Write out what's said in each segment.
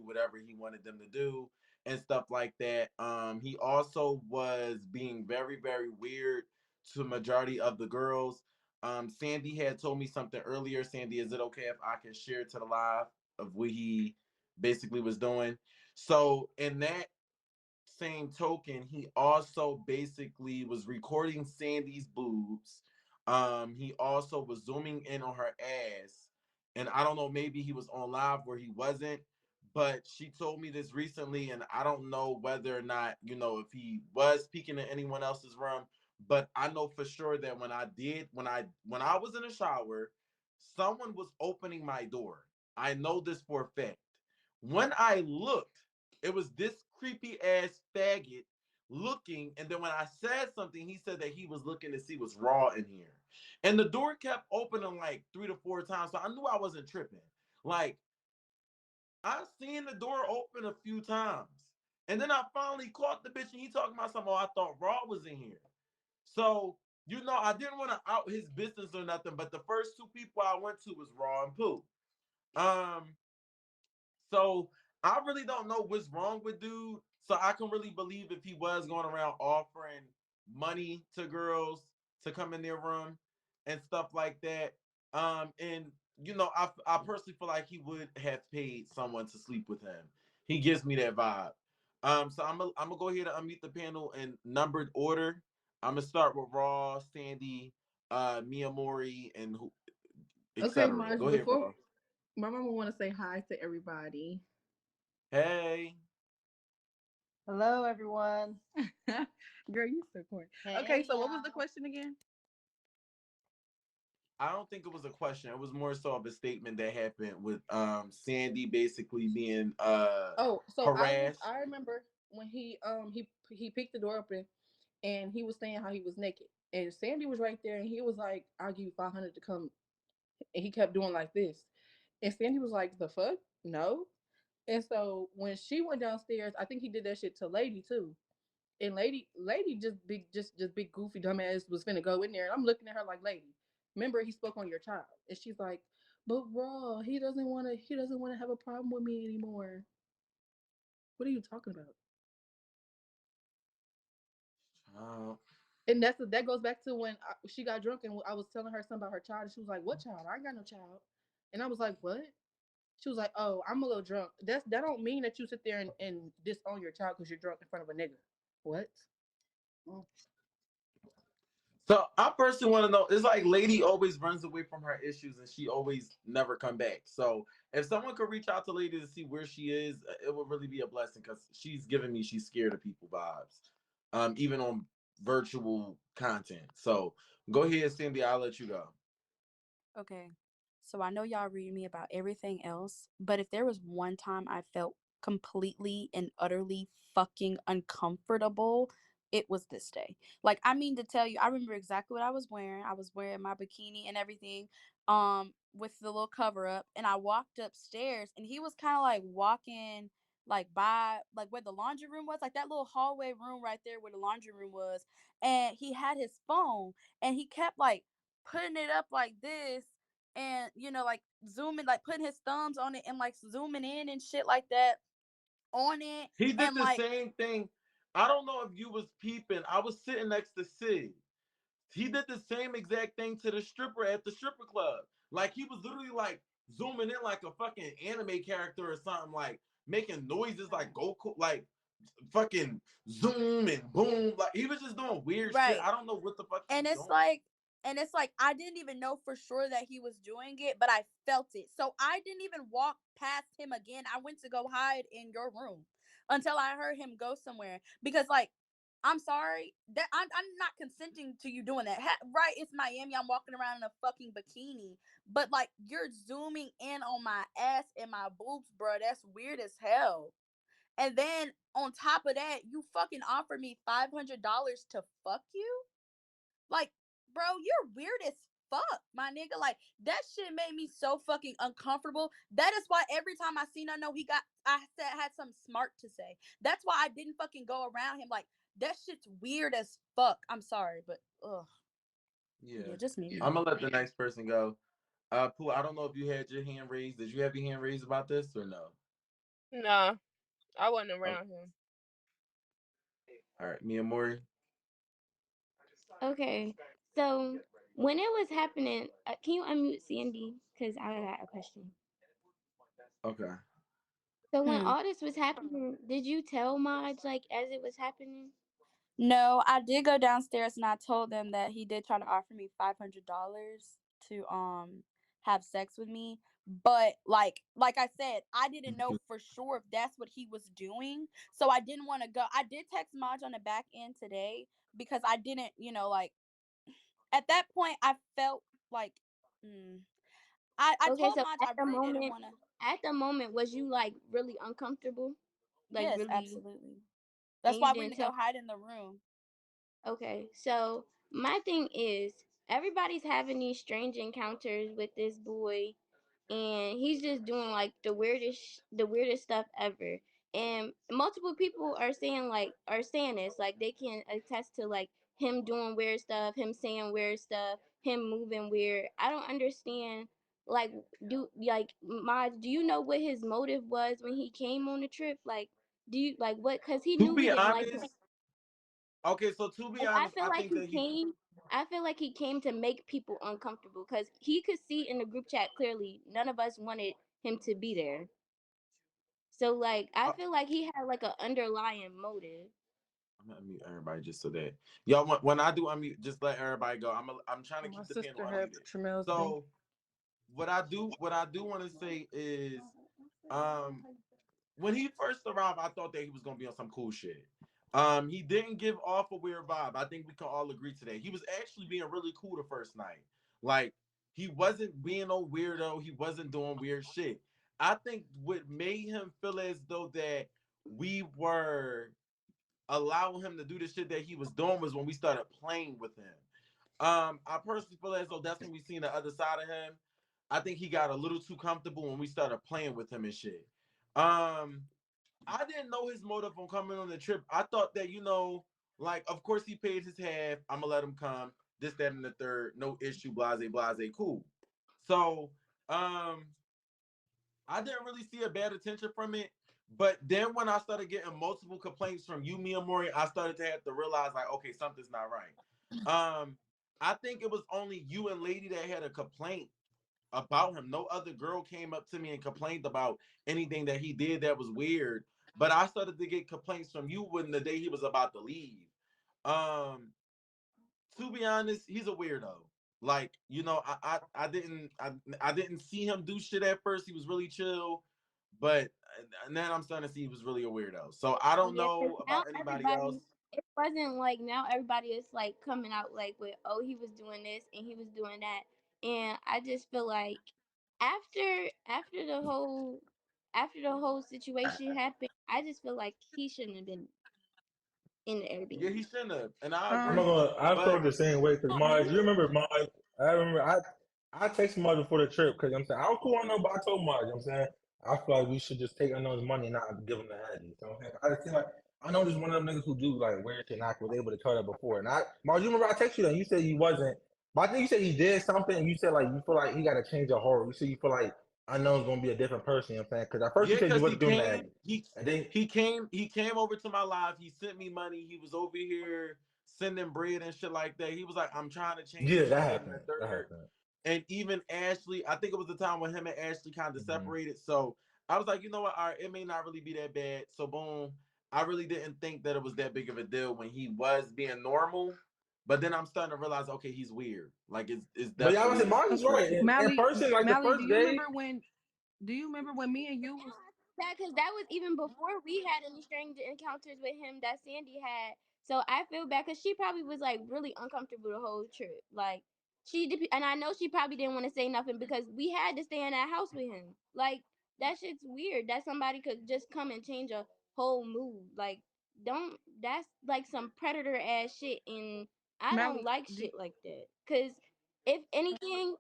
whatever he wanted them to do and stuff like that. He also was being very, very weird to the majority of the girls. Sandy had told me something earlier. Sandy, is it okay if I can share to the live of what he basically was doing? So in that same token, he also basically was recording Sandy's boobs. He also was zooming in on her ass. And I don't know, maybe he was on live where he wasn't, but she told me this recently, and I don't know whether or not, if he was peeking in anyone else's room. But I know for sure that when I was in the shower, someone was opening my door. I know this for a fact. When I looked, it was this creepy ass faggot looking, and then when I said something, he said that he was looking to see what's raw in here. And the door kept opening like 3 to 4 times, so I knew I wasn't tripping. Like, I seen the door open a few times. And then I finally caught the bitch and he talking about something. Oh, I thought Raw was in here. So, I didn't want to out his business or nothing, but the first two people I went to was Raw and Pooh. Um, so I really don't know what's wrong with dude. So I can really believe if he was going around offering money to girls to come in their room and stuff like that. And I personally feel like he would have paid someone to sleep with him. He gives me that vibe. So I'm gonna go ahead and unmute the panel in numbered order. I'm gonna start with Raw, Sandy, Mia Mori, and who, Okay, etc. Maj, Go ahead, before Raw. my mama want to say hi to everybody. Hey. Hello, everyone. Girl, you so corny. Okay, Hey, so what was the y'all. question again? I don't think it was a question. It was more so of a statement that happened with Sandy basically being Oh, so harassed. I remember when he picked the door open and he was saying how he was naked. And Sandy was right there and he was like, I'll give you 500 to come. And he kept doing like this. And Sandy was like, the fuck? No. And so when she went downstairs, I think he did that shit to Lady too. And Lady just big goofy dumbass was finna go in there. And I'm looking at her like, Lady, remember he spoke on your child. And she's like, but Raw, he doesn't wanna have a problem with me anymore. What are you talking about? Uh, And that goes back to when she got drunk and I was telling her something about her child. And she was like, "What child? I ain't got no child." And I was like, "What?" She was like, "Oh, I'm a little drunk." That don't mean that you sit there and disown your child because you're drunk in front of a nigga. What? Mm. so I personally want to know. It's like Lady always runs away from her issues and she always never come back. So if someone could reach out to Lady to see where she is, it would really be a blessing because she's giving me she's scared of people vibes, even on virtual content. So go ahead, Cindy. I'll let you go. Okay. So I know y'all read me about everything else, but if there was one time I felt completely and utterly fucking uncomfortable, it was this day. Like, I mean to tell you, I remember exactly what I was wearing. I was wearing my bikini and everything, with the little cover up, and I walked upstairs and he was kind of like walking like by like where the laundry room was, like that little hallway room right there where the laundry room was, and he had his phone and he kept like putting it up like this, and like zooming, like putting his thumbs on it and like zooming in and shit like that on it. He did And the like, same thing. I don't know if you was peeping. I was sitting next to Sid. He did the same exact thing to the stripper at the stripper club. Like he was literally like zooming in like a fucking anime character or something, like making noises like Goku, like fucking zoom and boom. Like he was just doing weird shit. right. I don't know what the fuck he and was it's doing. like and it's like I didn't even know for sure that he was doing it, but I felt it. So I didn't even walk past him again. I went to go hide in your room until I heard him go somewhere, because like, I'm sorry that I'm not consenting to you doing that. Right, it's Miami. I'm walking around in a fucking bikini, but like you're zooming in on my ass and my boobs, bro. That's weird as hell. And then on top of that, you fucking offered me $500 to fuck you. Like, bro, you're weird as fuck, my nigga. Like, that shit made me so fucking uncomfortable. That is why every time I seen, I know I said had something smart to say. That's why I didn't fucking go around him. Like, that shit's weird as fuck. I'm sorry, but ugh, Yeah. yeah, just me. I'm gonna let the next person go. Pooh, I don't know if you had your hand raised. Did you have your hand raised about this or no? Nah, I wasn't Oh, around him. all right, me and Maury. Okay, so when it was happening, can you unmute Sandy? Because I got a question. Okay. So when Hmm. all this was happening, did you tell Maj like as it was happening? No, I did go downstairs and I told them that he did try to offer me $500 to have sex with me. But like I said, I didn't know for sure if that's what he was doing. So I didn't want to go. I did text Maj on the back end today because I didn't, like at that point I felt like I Okay, told so Maj I really didn't want to. at the moment, was you like really uncomfortable, like Yes, really, absolutely. and That's you why I went didn't to go tell? hide in the room. Okay, so my thing is everybody's having these strange encounters with this boy, and he's just doing like the weirdest stuff ever. And multiple people are saying this, like they can attest to like him doing weird stuff, him saying weird stuff, him moving weird. I don't understand. Like, do you know what his motive was when he came on the trip? Like, do you like what? Because he To knew we be didn't like him. honest, okay, so to be Like, honest, I think that he I feel like he came to make people uncomfortable because he could see in the group chat clearly none of us wanted him to be there. So like I uh, feel like he had like an underlying motive. I'm gonna unmute everybody just so that y'all when I do unmute, just let everybody go. I'm trying to My keep the panel sister had unmuted. Tramel's thing. So what I do want to say is um when he first arrived, I thought that he was gonna be on some cool shit. He didn't give off a weird vibe. I think we can all agree to that. He was actually being really cool the first night. Like he wasn't being no weirdo. He wasn't doing weird shit. I think what made him feel as though that we were allowing him to do the shit that he was doing was when we started playing with him. I personally feel as though that's when we seen the other side of him. I think he got a little too comfortable when we started playing with him and shit. Um, I didn't know his motive on coming on the trip. I thought that, like, of course he paid his half. I'm gonna let him come. This, that, and the third. No issue. Blase, blase. Cool. So, I didn't really see a bad attention from it. But then when I started getting multiple complaints from you, me, and Maury, I started to have to realize, like, okay, something's not right. Um, I think it was only you and Lady that had a complaint about him. No other girl came up to me and complained about anything that he did that was weird. But I started to get complaints from you when the day he was about to leave. Um, to be honest, he's a weirdo. Like, I didn't see him do shit at first. He was really chill, but now I'm starting to see he was really a weirdo. So I don't Yeah, because know now about anybody everybody, else. it wasn't like now everybody is like coming out like with, oh, he was doing this and he was doing that. And I just feel like after the whole situation happened, I just feel like he shouldn't have been in the Yeah, Airbnb. he shouldn't have, and I Um, I'm not agree. gonna. I felt But the same way because Maj. You remember Maj? I remember. I texted Maj before the trip because I'm saying I was cool on no, but I told Maj. I'm saying I feel like we should just take unknown's money and not give him the Addy. So I'm saying, I just feel like I know there's one of them niggas who do like weird shit. And I was able to tell that before. And Maj, you remember I texted you that you said he wasn't, but I think you said he did something. And you said like you feel like he got to change a whole. You said you feel like unknown's gonna be a different person. You know what I'm saying because at first you yeah, said you because he wasn't doing the came, Addy, and then he came over to my live. He sent me money. He was over here sending bread and shit like that. He was like, I'm trying to change yeah, this, that that, and the happened. That third. happened. And even Ashley, I think it was the time when him and Ashley kind of Mm-hmm. separated. So I was like, you know what? All right, it may not really be that bad. So boom, I really didn't think that it was that big of a deal when he was being normal. But then I'm starting to realize, okay, he's weird. Like it's But y'all said definitely Maj is okay, right. In Mally, person, like the Mally, first day. do you remember when me and you was That because that was even before we had any strange encounters with him that Sandy had. So I feel bad because she probably was like really uncomfortable the whole trip. Like she did, and I know she probably didn't want to say nothing because we had to stay in that house with him. Like that shit's weird that somebody could just come and change a whole mood. Like don't that's like some predator ass shit, and I don't Mally? like shit like that. Cause if anything,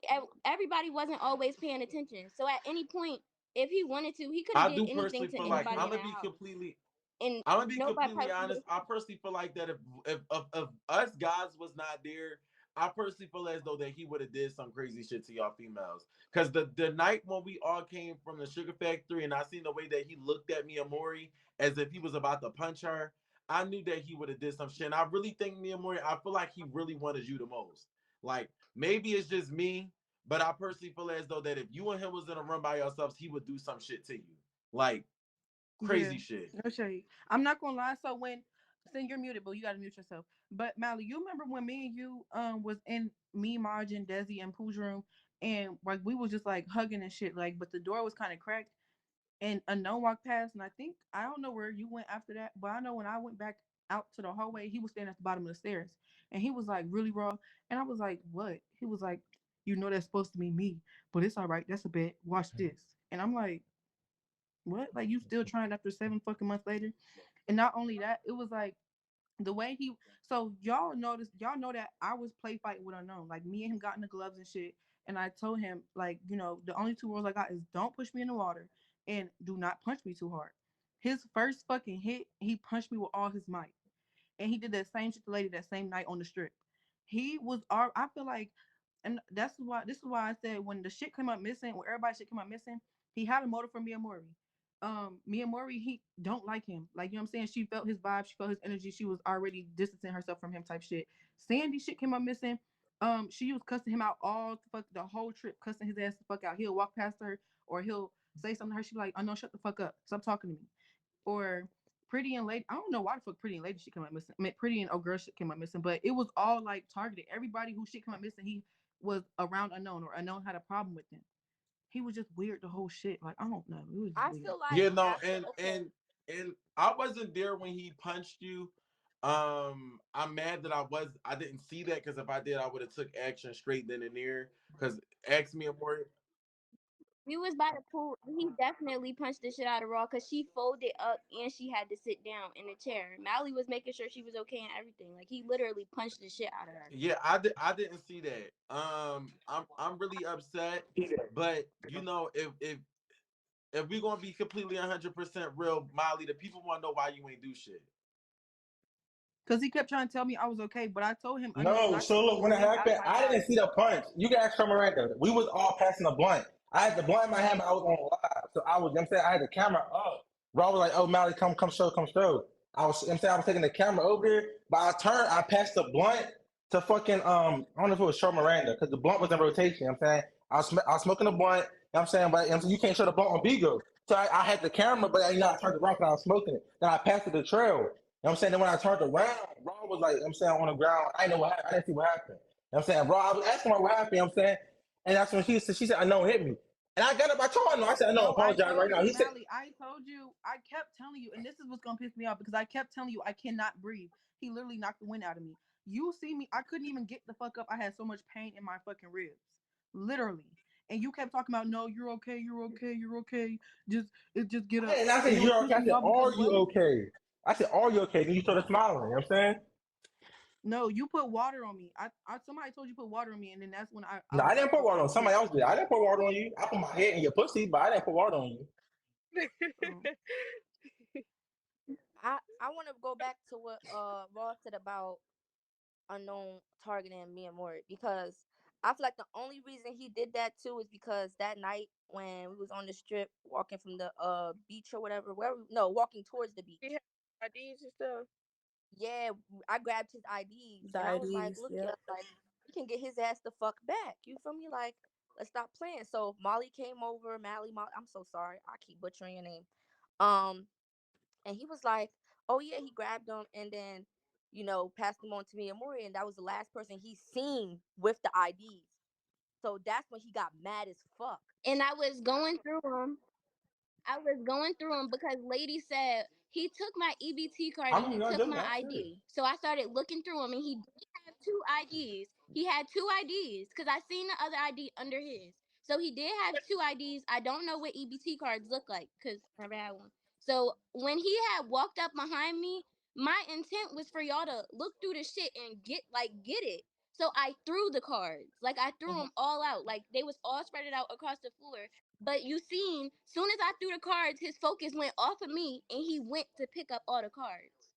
everybody wasn't always paying attention. So at any point if he wanted to, he could have I did do anything personally to feel like anybody in that house, and I'm gonna be nobody completely probably would honest. have. I personally feel like that if us guys was not there, I personally feel as though that he would have did some crazy shit to y'all females. Cause the night when we all came from the sugar factory and I seen the way that he looked at me, Amorii, as if he was about to punch her, I knew that he would have did some shit. And I really think me, Amorii, I feel like he really wanted you the most. Like maybe it's just me, but I personally feel as though that if you and him was in a room by yourselves, he would do some shit to you. Like Yeah, crazy shit. no shade. I'm not gonna lie. So when, saying you're muted, but you gotta mute yourself. But Mally, you remember when me and you was in me, Marge, and Desi and Pooh's room, and like we was just like hugging and shit, like, but the door was kind of cracked, and a no walked past, and I think I don't know where you went after that, but I know when I went back out to the hallway, he was standing at the bottom of the stairs, and he was like really raw, and I was like, what? He was like, you know that's supposed to be me, but it's all right. That's a bit. Watch this, and I'm like, what? Like you still trying after 7 fucking months later? And not only that, it was like the way he. So y'all notice, y'all know that I was play fighting with unknown. Like me and him got in the gloves and shit. And I told him, like, the only two rules I got is don't push me in the water and do not punch me too hard. His first fucking hit, he punched me with all his might, and he did that same shit to the lady that same night on the strip. He was I feel like, and that's why this is why I said when the shit came up missing, when everybody shit came up missing, he had a motive for Mia Mori. Mia Mori, he don't like him. Like, you know what I'm saying? She felt his vibe, she felt his energy, she was already distancing herself from him type shit. Sandy shit came up missing. She was cussing him out all the whole trip, cussing his ass the fuck out. He'll walk past her or he'll say something to her. She be like, "I know, shut the fuck up. Stop talking to me." Or Pretty and Lady. I don't know why the fuck Pretty and Lady shit came up missing. I mean, Pretty and Oh Girl shit came up missing, but it was all like targeted. Everybody who shit came up missing, he was around unknown or unknown had a problem with him. He was just weird the whole shit. Like, I don't know. It was just I weird. feel like You know, after, okay, and I wasn't there when he punched you. I'm mad that I didn't see that because if I did, I would have took action straight then and there. Because ask me more. We was by the pool. He definitely punched the shit out of Raw because she folded up and she had to sit down in a chair. Mally was making sure she was okay and everything. Like he literally punched the shit out of her. Yeah, I didn't see that. I'm really upset, but if we're gonna be completely 100% real, Molly, the people want to know why you ain't do shit. Cause he kept trying to tell me I was okay, but I told him unknown No, not to so put look, his when it hands out of happened, my I didn't body. see the punch. You can ask her Miranda. We was all passing the blunt. I had the blunt in my hand, but I was on live. So I was, you know what I'm saying, I had the camera up. Rob was like, oh, Mally, come show, come show. You know what I'm saying, I was taking the camera over there, but I passed the blunt to fucking, I don't know if it was show Miranda, because the blunt was in rotation, you know what I'm saying? I was smoking the blunt, you know what I'm saying, but you, know what I'm saying, you can't show the blunt on Bigo. So I had the camera, but I turned around because I was smoking it. Then I passed it to Trail. You know what I'm saying? Then when I turned around, Ron was like, you know what I'm saying, on the ground. I didn't know what happened. I didn't see what happened. You know what I'm saying? Ron, I was asking her what happened, you know what I'm saying? And that's when she said, I know it hit me. And I got up, I told her, no, I said, I know, No, I apologize right told now. you, He said, Mally. I told you. I kept telling you, and this is what's gonna piss me off because I kept telling you I cannot breathe. He literally knocked the wind out of me. You see me? I couldn't even get the fuck up. I had so much pain in my fucking ribs, literally. And you kept talking about, no, you're okay, you're okay, you're okay. Just get I up. didn't I And said, it was you're okay. I pissing me said, off because are you what? okay? I said, are you okay? Then you started smiling, you know what I'm saying? No, you put water on me. I somebody told you put water on me, and then that's when I No, I was didn't put supposed water to on get. somebody else did. I didn't put water on you. I put my head in your pussy, but I didn't put water on you. Um, I want to go back to what Ross said about unknown targeting me and Maury, because I feel like the only reason he did that too is because that night when we was on the strip walking from the beach or whatever, no, walking towards the He beach. had IDs and stuff. Yeah, I grabbed his IDs the and I was like, IDs, look yeah. here, like we can get his ass the fuck back. You feel me? Like, let's stop playing. So Molly came over, Molly, I'm so sorry. I keep butchering your name. Um, and he was like, oh yeah, he grabbed him and then, passed him on to me and Maury, and that was the last person he seen with the IDs. So that's when he got mad as fuck. And I was going through them. I was going through them because lady said he took my EBT card and I'm he not took just my answer it. ID. So I started looking through them and he did have two IDs. He had two IDs because I seen the other ID under his. So he did have two IDs. I don't know what EBT cards look like because I never had one. So when he had walked up behind me, my intent was for y'all to look through the shit and get it. So I threw the cards. Like I threw Mhm. them all out. Like they was all spread out across the floor. But you seen, soon as I threw the cards, his focus went off of me and he went to pick up all the cards.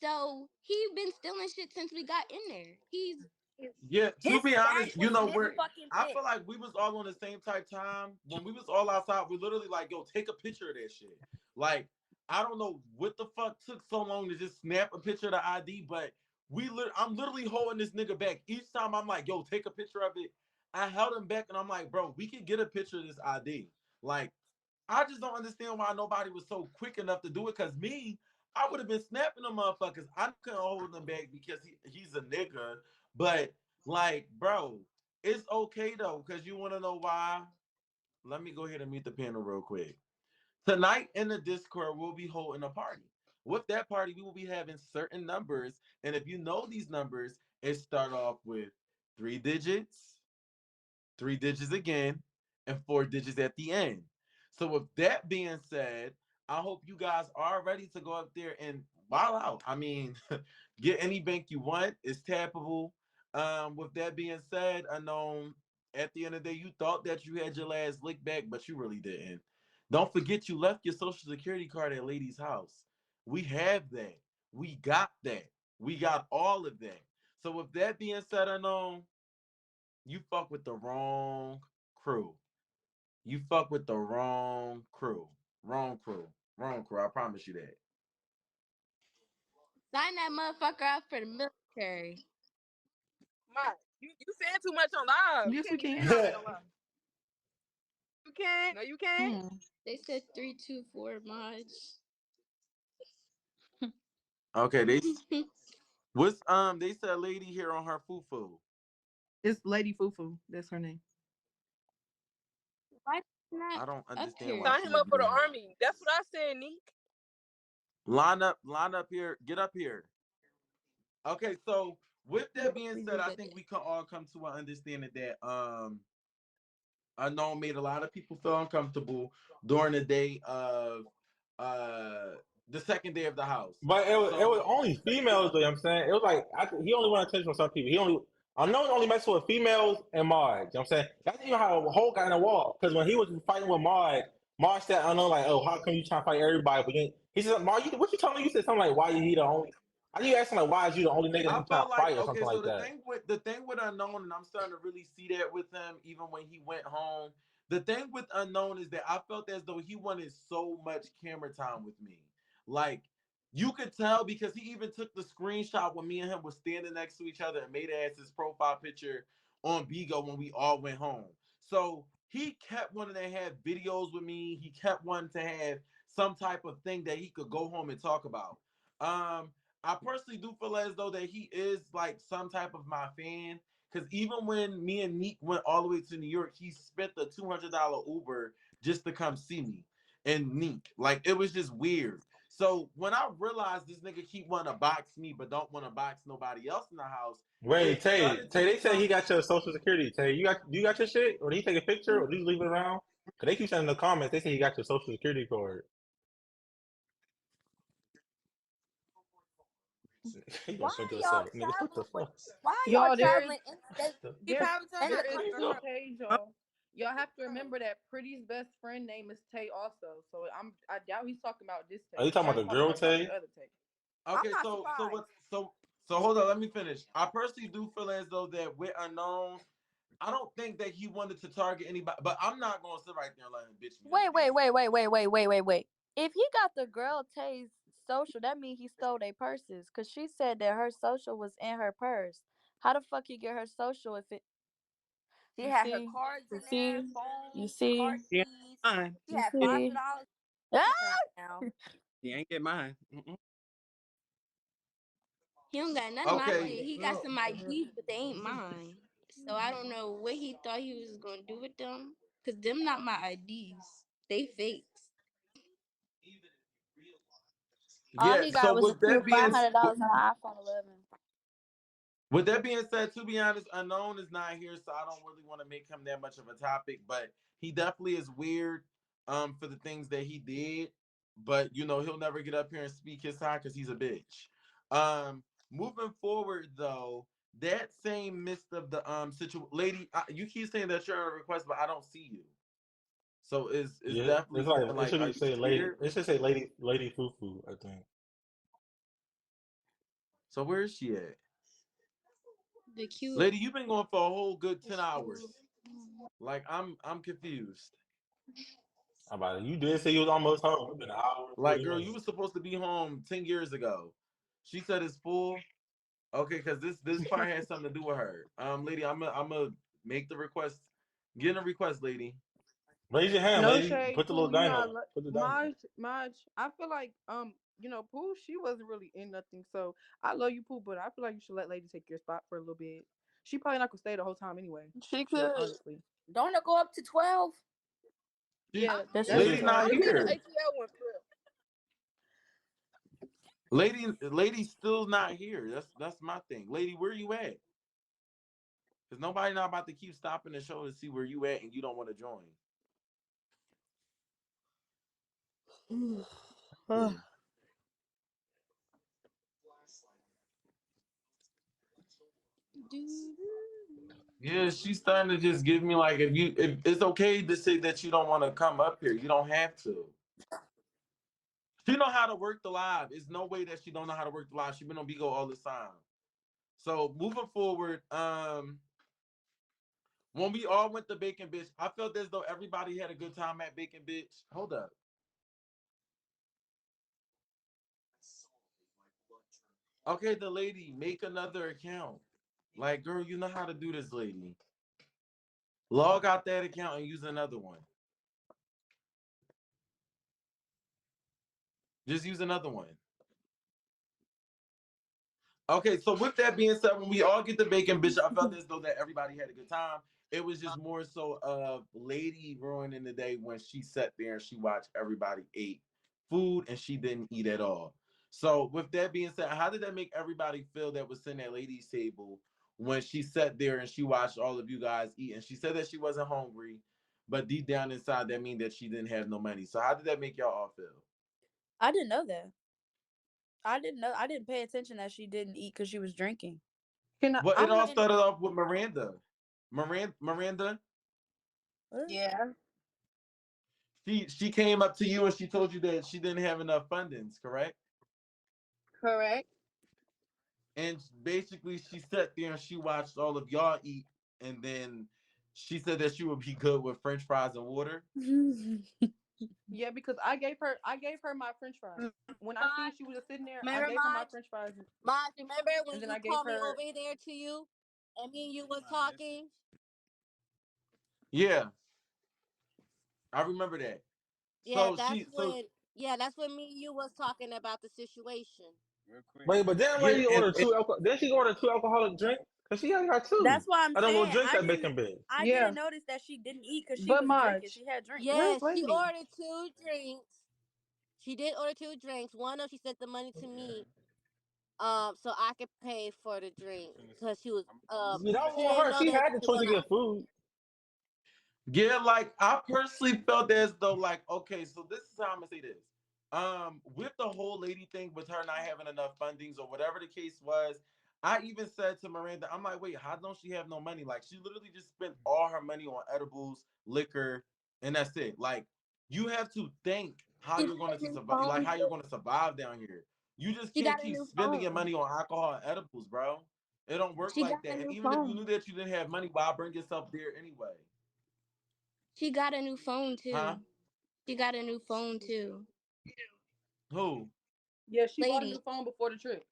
So he been stealing shit since we got in there. Yeah, to His be honest, bag was this we're fucking I thick. feel like we was all on the same type time. When we was all outside, we literally like, yo, take a picture of that shit. Like, I don't know what the fuck took so long to just snap a picture of the ID, but I'm literally holding this nigga back. Each time I'm like, yo, take a picture of it. I held him back and I'm like, bro, we could get a picture of this ID. Like, I just don't understand why nobody was so quick enough to do it. Cause me, I would have been snapping them motherfuckers. I couldn't hold them back because he's a nigga. But like, bro, it's okay though, because you want to know why? Let me go ahead and meet the panel real quick. Tonight in the Discord, we'll be holding a party. With that party, we will be having certain numbers. And if you know these numbers, it start off with 3 digits, 3 digits again, and 4 digits at the end. So with that being said, I hope you guys are ready to go up there and wow out. I mean, get any bank you want. It's tappable. With that being said, unknown. At the end of the day, you thought that you had your last lick back, but you really didn't. Don't forget you left your social security card at Lady's house. We have that. We got that. We got all of that. So with that being said, unknown, you fuck with the wrong crew. You fuck with the wrong crew. Wrong crew. Wrong crew. I promise you that. Sign that motherfucker up for the military. My, you saying too much on live. You Yes, we can't be can. saying all that on live. You can't. No, you can't. They said 324 mods. Okay, what's they said lady here on her foo. It's Lady Fufu. That's her name. Why not I don't up understand why here? Sign she him would up be for the in here. army. That's what I said, Neek. Line up here, get up here. Okay, so with that being said, I think we can all come to an understanding that Unknown made a lot of people feel uncomfortable during the day of uh the second day of the house. But it was So only females, though. You know what I'm saying? It was like he only wanted attention from some people. I know he only messed with females and Marge. You know what I'm saying? That's even how Hulk got in the wall. Because when he was fighting with Marge said, I know, like, oh, how come you trying to fight everybody? But then he said, Marge, what you telling me? You said something like, why he the only. I think you asked him, like, why is you the only nigga that I he trying felt to like fight or okay, something so like that? the thing with Unknown, and I'm starting to really see that with him, even when he went home. The thing with Unknown is that I felt as though he wanted so much camera time with me. Like you could tell because he even took the screenshot when me and him was standing next to each other and made it as his profile picture on Bigo when we all went home. So he kept wanting to have videos with me. He kept wanting to have some type of thing that he could go home and talk about. Um, I personally do feel as though that he is like some type of my fan. Because even when me and Neek went all the way to New York, he spent the $200 Uber just to come see me and Neek. Like it was just weird. So when I realized this nigga keep wanting to box me, but don't want to box nobody else in the house, Wait, it Tay, started to they said he become. got your social security. Tay, you got your shit? Or did he take a picture? Or did you leave it around? Because they keep saying in the comments, they say he got your social security card. He Why gonna send are to a y'all seven. Nigga, what the traveling with? fuck? Why are y'all Y'all, traveling in state? there, And there I is talked to this her. page, y'all. Y'all have to remember that Pretty's best friend name is Tay also. So I doubt he's talking about this Are Tay. you He talking about probably the talking girl, about the Tay? other Tay. I'm Okay, not so surprised. what so hold on, let me finish. I personally do feel as though that with Unknown, I don't think that he wanted to target anybody, but I'm not gonna sit right there and let him bitch me every Wait, day. wait, wait, wait, wait, wait, wait, wait, wait. If he got the girl Tay's social, that means he stole their purses. Cause she said that her social was in her purse. How the fuck he get her social if it? She You had her see, cards you in there, see, you phone, car see, She ain't keys. mine. She you had She, see. $500. Ah! Now, she ain't get mine. Mm-mm. He don't got none of my Okay, shit. He got some IDs, but they ain't mine. So I don't know what he thought he was gonna do with them. Cause them not my IDs. They fakes. all yeah. he So got was a cute $500 on an iPhone 11. with that being said, to be honest, Unknown is not here, so I don't really want to make him that much of a topic. But he definitely is weird, for the things that he did. But he'll never get up here and speak his side because he's a bitch. Moving forward though, that same midst of the situation, lady, you keep saying that you're on a request, but I don't see you. So it's Yeah, definitely it's saying like it like, should are be you say lady. scared? It should say lady Fufu, I think. So where is she at? The queue Lady, you've been going for a whole good 10 is full. hours. Like I'm confused. How about it? You did say you was almost home. It's been an hour and Like, 40 girl, you minutes. was supposed to be home 10 years ago. She said it's full. Okay, because this part has something to do with her. Lady, I'm gonna make the request. Get a request, lady. Raise your hand, No lady. shade, Put the Pooh. little You know, dino. Put the dino. Maj. I feel like Pooh. She wasn't really in nothing. So I love you, Pooh, but I feel like you should let Lady take your spot for a little bit. She probably not gonna stay the whole time anyway. She Just could. honestly. Don't it go up to 12? She, Yeah, That's that's true. lady true. not Give me the here. ATL one for real. Lady still not here. That's my thing. Lady, where you at? Because nobody not about to keep stopping the show to see where you at and you don't want to join. Yeah. Yeah, she's starting to just give me like if it's okay to say that you don't want to come up here. You don't have to. She know how to work the live. There's no way that she don't know how to work the live. She been on Bigo all this time. So moving forward, when we all went to Bacon Bitch, I felt as though everybody had a good time at Bacon Bitch. Hold up. Okay, the lady, make another account. Like, girl, you know how to do this, lady. Log out that account and use another one. Just use another one. Okay, so with that being said, when we all get the Bacon Bitch, I felt as though that everybody had a good time. It was just more so of Lady ruining the day when she sat there and she watched everybody ate food and she didn't eat at all. So with that being said, how did that make everybody feel that was sitting at Lady's table when she sat there and she watched all of you guys eat? And she said that she wasn't hungry, but deep down inside that means that she didn't have no money. So how did that make y'all all feel? I didn't know that. I didn't know. I didn't pay attention that she didn't eat because she was drinking. Can I? Well, it I'm all not. started off with Miranda. Miranda, What? Yeah, she came up to you and she told you that she didn't have enough fundings, correct? correct. And basically she sat there and she watched all of y'all eat, and then she said that she would be good with French fries and water. Yeah, because I gave her my French fries when I seen she was just sitting there. I Remember, gave her my Maj? French fries, Maj, remember when and then you I gave called me her. over there to you, and me and you was talking? Yeah, I remember that. Yeah, So that's she, so when. Yeah, that's when me and you was talking about the situation. Wait, but then yeah, lady order two alcohol. Then she order two alcoholic drinks because she only got two. That's why I'm I don't want saying drinks at Bacon Bitch. I Yeah, didn't notice that she didn't eat because she but was drinking. Maj, She had drinks. Yeah, where's she Lady? ordered 2 drinks. She did order 2 drinks. One of them, she sent the money to me, so I could pay for the drink because You don't she want didn't her. know She that had the it choice was to get food. yeah, like I personally felt as though like, okay, so this is how I'm gonna say this. With the whole lady thing with her not having enough fundings or whatever the case was, I even said to Miranda, I'm like, wait, how don't she have no money? Like she literally just spent all her money on edibles, liquor, and that's it. Like you have to think how she you're got going a to new survive, like phone how you're too. going to survive down here. You just She can't got a keep new spending your phone. money on alcohol and edibles, bro. It don't work She got like a that. And new even if you phone. knew that you didn't have money, why bring yourself there anyway? She got a new phone Huh? too. She got a new phone too. Who? Yeah, she bought a new Lady. phone before the trip,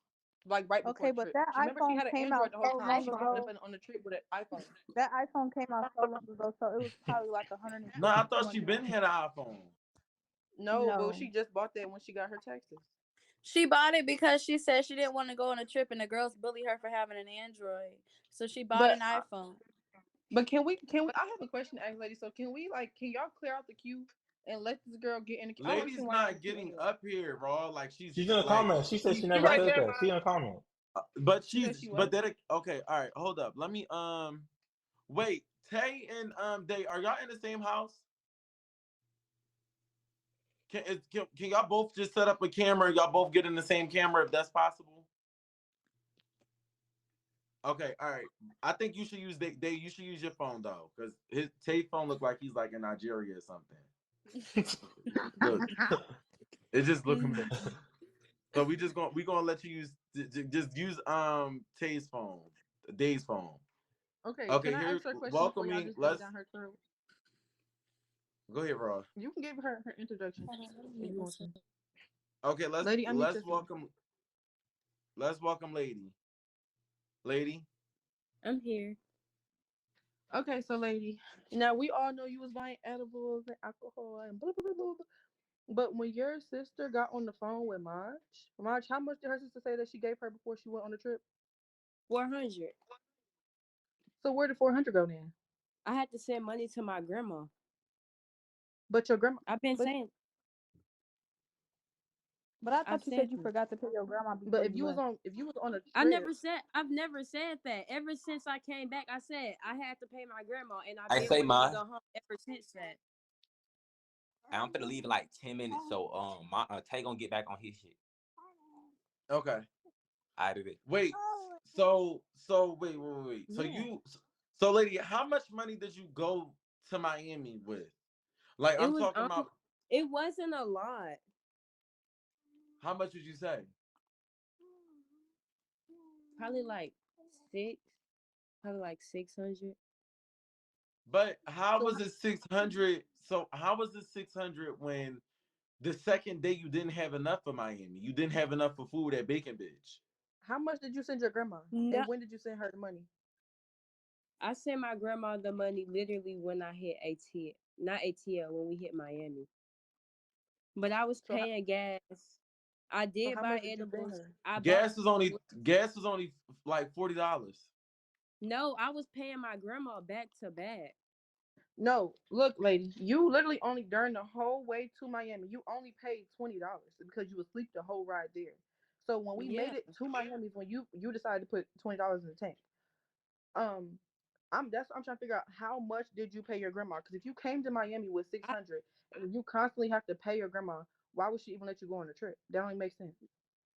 like right before Okay, the but trip. that She remember she iPhone had an came Android out the whole so time. long She just went ago. up on the trip with an iPhone. That iPhone came out so long ago, so it was probably like No, I 150 thought she been something. had an iPhone. No, but No. she just bought that when she got her taxes. She bought it because she said she didn't want to go on a trip and the girls bully her for having an Android. So she bought But an iPhone. but can we? I have a question to ask, lady. So can y'all clear out the queue and let this girl get in the queue? I don't Lady's understand why y'all in the not queue getting anyway. up here, raw. Like she's She's in the like comments. She said she She never right said there, that. She Maj. in the comment. but She said she's she but what? that okay, all right, hold up. Let me wait, Tay and Day, are y'all in the same house? Can y'all both just set up a camera and y'all both get in the same camera if that's possible? Okay, all right. I think you should use they you should use your phone though, because his Tay phone look like he's like in Nigeria or something. Look, it just look amazing. So we gonna let you use just use Tay's phone. Dave's phone. Okay, Okay, can I here, ask her a question before y'all welcoming. just go Let's down her throat? go ahead, Raw. You can give her introduction Hold on, let me if mute you want to. myself. Okay, Lady, unmute yourself. let's welcome lady. Lady. I'm here. Okay, so lady, now we all know you was buying edibles and alcohol and blah blah blah blah. But when your sister got on the phone with Maj, how much did her sister say that she gave her before she went on the trip? 400. So where did 400 go then? I had to send money to my grandma. But your grandma, I've been but saying, But I I thought you said said you that. forgot to pay your grandma but before you left. if you was on a I trip, never said, I've never said that. Ever since I came back, I said I had to pay my grandma, and I've I been say wanting to mine. go home ever since that. I'm finna leave in like 10 minutes, so my Tay gonna get back on his shit. Okay. I did it. Wait. So wait. Yeah. So lady, how much money did you go to Miami with? Like It I'm was talking about it wasn't a lot. how much would you say? Probably like six, probably like 600. But how so was it 600? So how was it 600 when the second day you didn't have enough for Miami? You didn't have enough for food at Bacon Bitch. how much did you send your grandma? No, And when did you send her the money? I sent my grandma the money literally when I hit ATL, not ATL, when we hit Miami. But I was So how, paying gas. I so did how buy much did you send edibles. her? I bought. Gas was only like $40. No, I was paying my grandma back to back. No, look, lady, you literally only during the whole way to Miami, you only paid $20 because you was asleep the whole ride there. So when we made Yeah, it to Miami, is when you decided to put $20 in the tank. Um, I'm trying to figure out how much did you pay your grandma? Because if you came to Miami with six I, hundred and you constantly have to pay your grandma, why would she even let you go on a trip? That don't even make sense.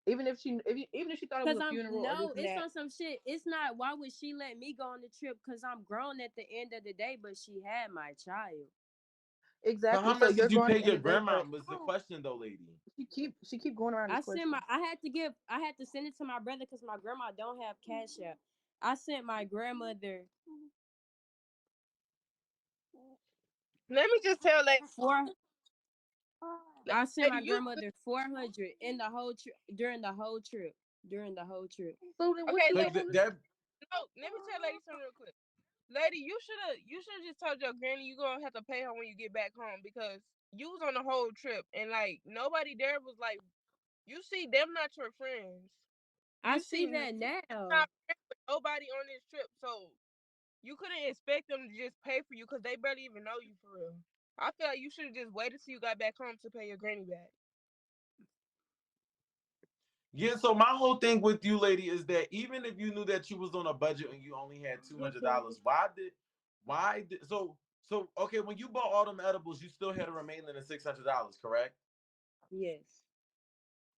Even if she thought it was cause a I'm funeral or this no, and it's that. on some shit. It's not. Why would she let me go on the trip? Cause I'm grown at the end of the day, but she had my child. So Exactly. how So much you're did you going pay to end your of the day, grandma but was the question though, lady. she keep going around I this sent my. question. I had to send it to my brother because my grandma don't have cash app. I sent my grandmother Let me just tell that four. I sent my lady, you grandmother 400 in the whole trip during the whole trip. During the whole trip. So then what okay? you So doing Listen, on this? that no, let me tell lady something real quick. Lady, you should have just told your granny you gonna have to pay her when you get back home because you was on the whole trip and like nobody there was like you see them not your friends. I You see see that now. not friends with nobody on this trip, so you couldn't expect them to just pay for you because they barely even know you for real. I feel like you should have just waited till you got back home to pay your granny back. Yeah, so my whole thing with you, lady, is that even if you knew that you was on a budget and you only had two Here, hundred Kennedy. dollars, why did so okay, when you bought all them edibles, you still had a remaining of $600, correct? Yes.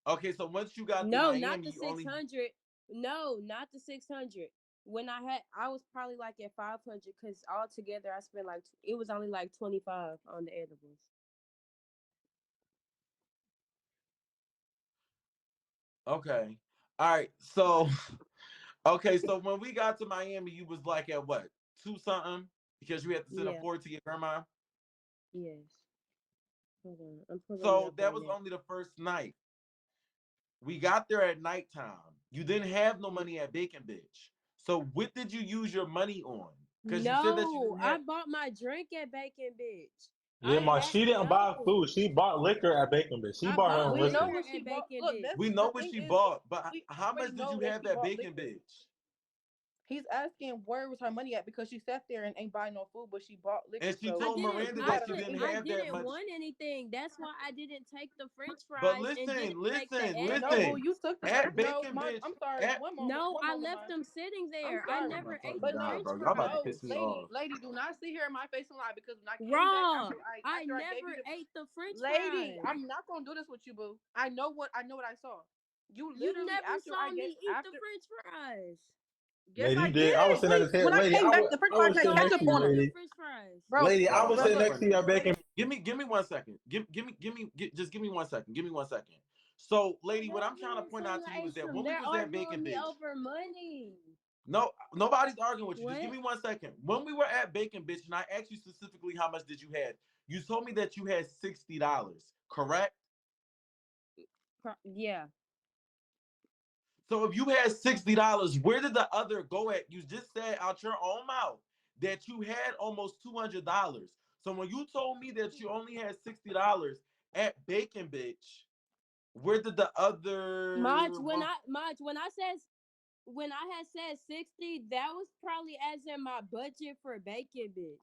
Okay, so once you got to No, not Miami, the you only 600. No, not the 600. When I was probably like at 500 because altogether I spent like, it was only like 25 on the edibles. okay. All right, so okay, so when we got to Miami, you was like at what, two something? Because you had to send a Yeah, 4 to your grandma. yes. Hold on. I'm pulling it So up that right was now. only the first night. We got there at nighttime. You didn't have no money at Bacon Bitch. So what did you use your money on? Because you said that you No, didn't I have. bought my drink at Bacon Bitch. Yeah, I ma, had, she didn't buy no, food. She bought liquor at Bacon Bitch. She I bought her bought own We know whiskey. liquor what she at bought. Bacon Look, Bitch. that's We know the what thing she is bought, but we how already much did know you that have she at bought Bacon liquor. Bitch? He's asking where was her money at because she sat there and ain't buying no food, but she bought liquor. And she So I told didn't Miranda you I that gotta she could didn't understand. I have that didn't much. want anything. That's why I didn't take the French But fries and listen, didn't take the listen, No, boo, listen. edibles. you took the At no, Bacon my. Bitch, I'm sorry. at No, One I moment, left my. them sitting I'm there. I sorry, oh never my ate fucking the but god, French bro, y'all about to fries. no, piss me lady, off. lady, do not sit here in my face and lie because when I came back Raw. I after I gave never you the ate the French lady, fries. I'm not gonna do this with you, boo. I know what I saw. You You literally never after I saw get me eat the after. French fries. Yes, Lady, I you did. I was did. sitting at the table. When I Lady, came back, the French I fries was had sitting So next I ketchup to you, on ate them, the lady. French fries. bro. Lady, I Bro, was shut sitting Brother, your next to funny you at ass up. Bacon. Give me 1 second. Just give me 1 second. Give me 1 second. So, lady, what I'm trying to point out to you is Ate that some. when we They're was at arguing Bacon with me Bitch, over money. No, nobody's arguing with you. Just give What? me 1 second. When we were at Bacon Bitch, and I asked you specifically how much did you have, you told me that you had $60. Correct? Yeah. So if you had $60, where did the other go at? You just said out your own mouth that you had almost $200. So when you told me that you only had $60 at Bacon Bitch, where did the March, other when I said when I had said 60, that was probably as in my budget for bacon, bitch.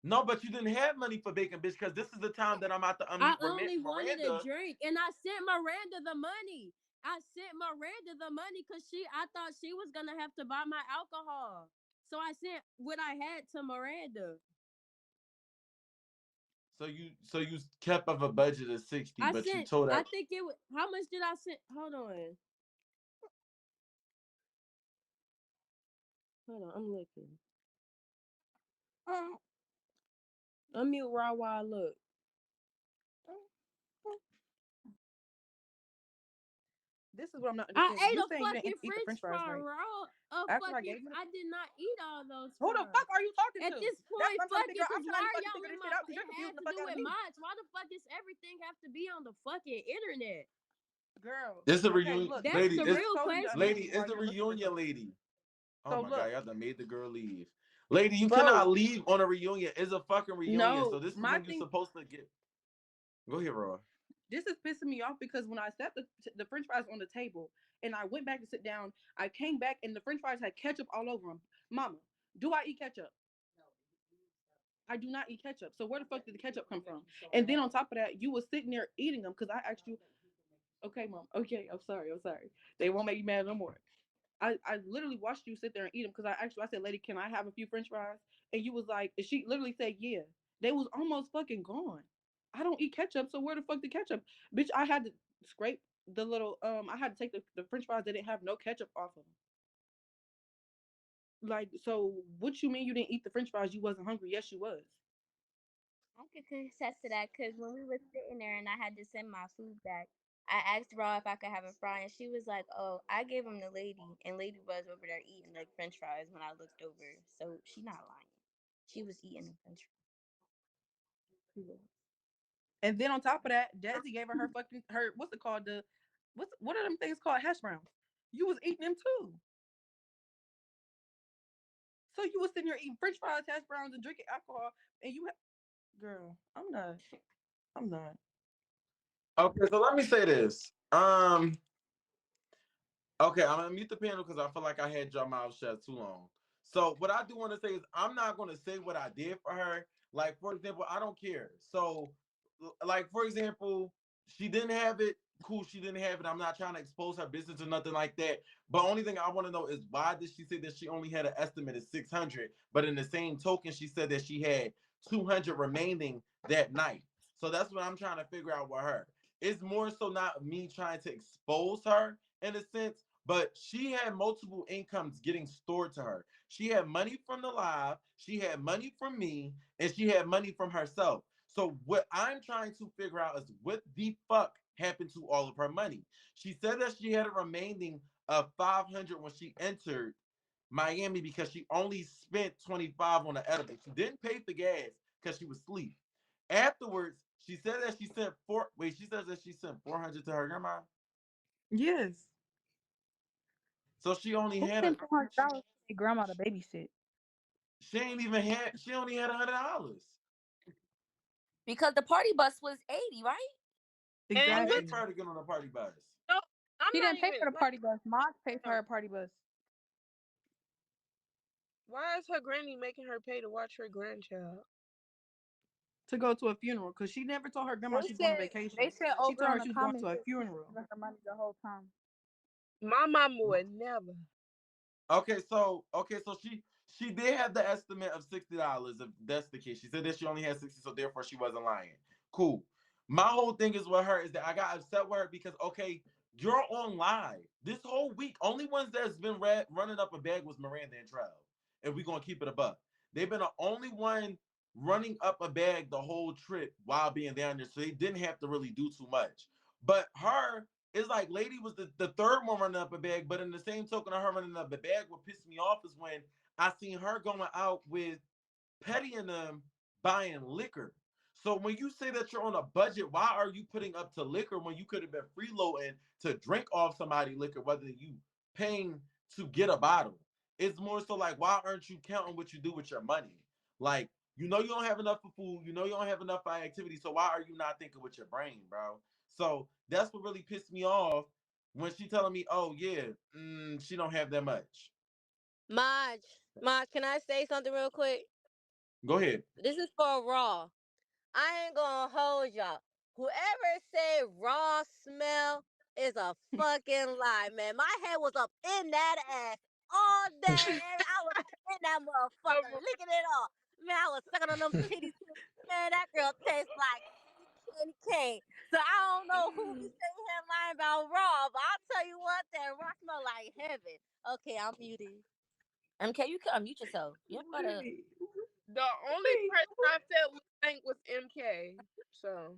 No, but you didn't have money for Bacon Bitch because this is the time that I'm about to I unmute only wanted a Miranda. drink, and I sent Miranda the money. I sent Miranda the money because I thought she was gonna have to buy my alcohol. So I sent what I had to Miranda. So you kept up a budget of 60, I but you sent. told I her. think it. How much did I send? Hold on. Hold on. I'm looking. Unmute raw while I look. This is what I'm not I understanding. ate You a saying you didn't fucking eat the French French fries fry right raw. A after I fucking. gave you? I did not eat all those Who the fries. fuck are you talking At to? this That's point, what I'm trying fuck to figure it. out. I'm Cause trying why to are fucking y'all figure in this my? shit out because It you're had confusing the to fuck do out of with me. mods. Why the fuck does everything have to be on the fucking internet? Girl, It's a okay, reunion, look, That's lady. the you're It's real supposed to be question. lady. unmuting It's while the you're looking for reunion, something. lady. Oh So my god, look, y'all done made the girl leave. Lady, you cannot bro, leave on a reunion. It's a fucking reunion. So no, this is my when you're thing, supposed to get. Go here, Raw. this is pissing me off because when I set the French fries on the table and I went back to sit down, I came back and the French fries had ketchup all over them. Mama, do I eat ketchup? I do not eat ketchup. So where the fuck did the ketchup come from? And then on top of that, you was sitting there eating them because I asked you. Okay, mom. Okay, I'm sorry. I'm sorry. They won't make you mad no more. I literally watched you sit there and eat them because I said, lady, can I have a few French fries? And you was like, and she literally said, yeah. They was almost fucking gone. I don't eat ketchup, so where the fuck the ketchup? Bitch, I had to scrape the little I had to take the French fries that didn't have no ketchup off of them. Like, so what you mean you didn't eat the French fries? You wasn't hungry? Yes, you was. I could contest to that because when we were sitting there and I had to send my food back, I asked Raw if I could have a fry, and she was like, "Oh, I gave him to Lady, and Lady was over there eating like French fries when I looked over, so she not lying. She was eating the French fries." And then on top of that, Desi gave her fucking her what's it called what are them things called hash browns? You was eating them too. So you was sitting there eating French fries, hash browns, and drinking alcohol, and girl, I'm not. I'm not. Okay, so let me say this. Okay, I'm gonna mute the panel because I feel like I had your mouth shut too long. So what I do want to say is I'm not gonna say what I did for her. Like for example, I don't care. So like for example, she didn't have it. Cool, she didn't have it. I'm not trying to expose her business or nothing like that. But only thing I want to know is why did she say that she only had an estimate of 600, but in the same token she said that she had 200 remaining that night. So that's what I'm trying to figure out with her. It's more so not me trying to expose her in a sense, but she had multiple incomes getting stored to her. She had money from the live, she had money from me, and she had money from herself. So what I'm trying to figure out is what the fuck happened to all of her money. She said that she had a remaining of 500 when she entered Miami because she only spent 25 on the edible. She didn't pay for gas because she was asleep. Afterwards, she said that she sent four. Wait, she says that she sent 400 to her grandma. Yes. So she only Who had a. sent $400 to their grandma to babysit? She ain't even had. She only had $100. Because the party bus was 80, right? I And paid what? Exactly. for her to get on the party bus. No, I'm She not didn't pay even for the like. party bus. Mom paid for No. her party bus. Why is her granny making her pay to watch her grandchild? To go to a funeral because she never told her grandma They she's going on said vacation. they said She over told on her the she was going to comments a that she was funeral. giving her money the whole time. My mama would never. Okay, so she did have the estimate of $60 if that's the case. She said that she only had 60, so therefore she wasn't lying. Cool. My whole thing is with her is that I got upset with her because okay, you're on live this whole week. Only ones that's been running up a bag was Miranda and Trell, and we're gonna keep it a buck. They've been the only one running up a bag the whole trip while being down there, so they didn't have to really do too much. But her It's like Lady was the third one running up a bag, but in the same token of her running up a bag, what pissed me off is when I seen her going out with Petty and them buying liquor. So when you say that you're on a budget, why are you putting up to liquor when you could have been freeloading to drink off somebody liquor, whether you paying to get a bottle? It's more so like, why aren't you counting what you do with your money? Like, you know you don't have enough for food, you know you don't have enough for activity, so why are you not thinking with your brain, bro? So that's what really pissed me off when she telling me, oh yeah, she don't have that much. Maj, Maj, can I say something real quick? Go ahead. This is for Raw. I ain't gonna hold y'all. Whoever said Raw smell is a fucking lie, man. My head was up in that ass all day. I was in that motherfucker, licking it off. Man, I was sucking on them titties too. Man, that girl tastes like candy cane. So I don't know who be sitting here lying about Raw, but I'll tell you what, that Raw smell like heaven. Okay, I'm muted. MK, you can unmute yourself. You don't gotta. Wait, The only wait. person I felt think was MK. So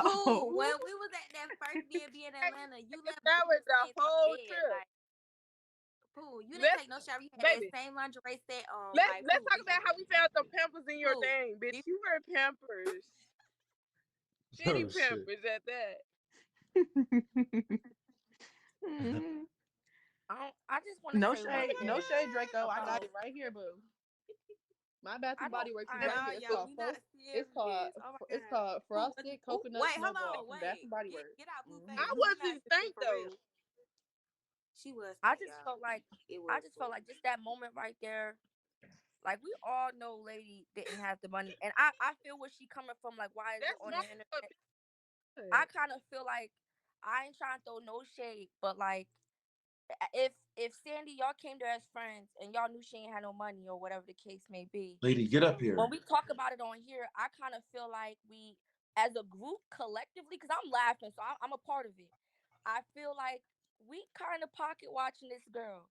Pooh, Oh, when we was at that first B&B in Atlanta, you left that was booty the stains on the whole bed. trip. Like, Pooh, you didn't Let's take no shower. You had that baby. same lingerie set on. Let's Like, let's Pooh, talk about how we found the pampers in your Pooh, thing, bitch. did You wear Pampers, shitty Oh shit. Pampers at that. mm. I just want to No say one shade, no thing shade, Draco. I got about. it right here, boo. My Bath and Body Works is I right Nah, here. It's yo, called you not Fro- it's called serious. Oh my it's god. called Pooh, was Frosted ooh, Coconut wait, hold Snowball on, from Bath wait. and Body Get Works. out blue face. I Hmm. You not wasn't serious stink for real. though. She was I stink, just y'all. felt like It I was just felt food. like just that moment right there. Like we all know, lady didn't have the money, and I feel where she coming from. Like, why is it That's on my the internet? I good. kind of feel like I ain't trying to throw no shade, but like if Sandy y'all came there as friends and y'all knew she ain't had no money or whatever the case may be, Lady, get up when here. we talk about it on here, I kind of feel like we, as a group, collectively, because I'm laughing, so I'm a part of it. I feel like we kind of pocket watching this girl,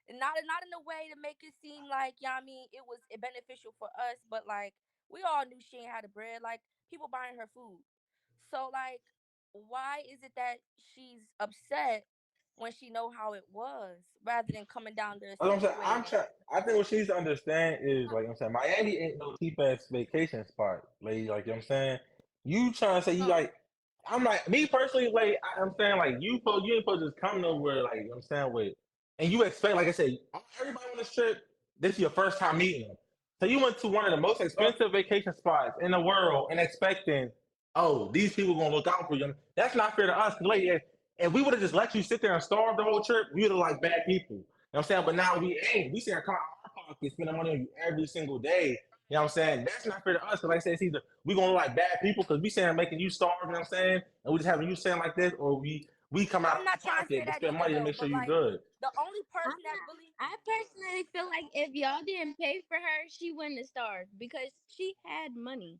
and not in a way to make it seem like, yeah, I mean, it was beneficial for us, but like we all knew she ain't had the bread, like people buying her food. So like, why is it that she's upset when she know how it was, rather than coming down there That's what I'm saying. I'm situated? trying. I think what she needs to understand is like I'm saying, Miami ain't no cheap ass vacation spot, lady. Like you know what I'm saying, you trying to say you like. I'm like me personally, like I'm saying, like you ain't supposed to just come nowhere, like you know what I'm saying with, and you expect, like I said, everybody on this trip, this is your first time meeting them, so you went to one of the most expensive vacation spots in the world and expecting, oh, these people gonna look out for you. That's not fair to us, lady. If we would have just let you sit there and starve the whole trip, we would have like bad people. You know what I'm saying? But now we ain't. We see her come out our pocket, spending money on you every single day. You know what I'm saying? That's not fair to us. Cause like I said, it's either we gonna look like bad people because we saying making you starve, you know what I'm saying? And we just having you saying like this, or we come out I'm of not our trying to say pocket to that spend either money to though, make sure but you like good. the only I'm person that not. really I personally feel like if y'all didn't pay for her, she wouldn't have starved because she had money.